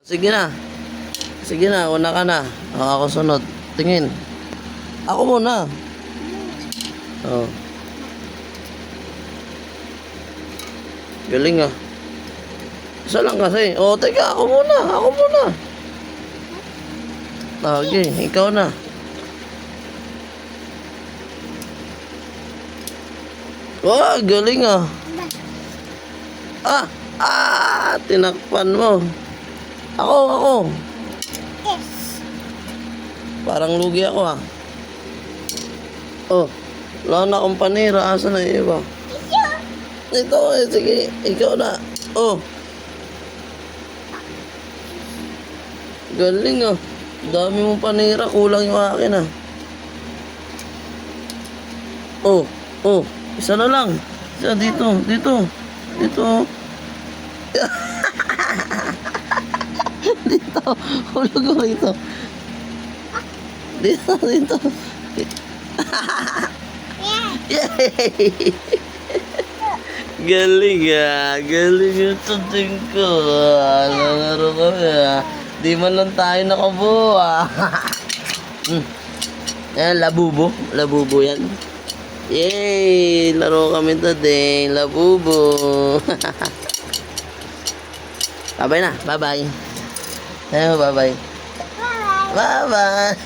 Sige na. Sige na, una ka na. Ako sunod. Tingin. Ako muna. Oh. Galing ah. Isa lang kasi. Oh, teka, ako muna. Ako muna. Okay, ikaw na. Wow, galing ah. Tinakpan mo. Ako. Parang lugi ako ah. Oh, wala na akong panira. Asa na yung iba? Ito eh, sige. Ikaw na. Oh. Galing ah. Dami mong panira. Kulang yung akin ah. Oh. Isa na lang. Isa dito. Dito. Dito. Hulog mo rito. Dito. Yay! Galing ah. Galing yung tuting ko. Laro kami ah. Di man lang tayo nakabuo ah. Ayan, labubo. Labubo yan. Yay! Laro kami today. Labubo. Bye-bye na. Bye-bye. Bye-bye. Bye-bye.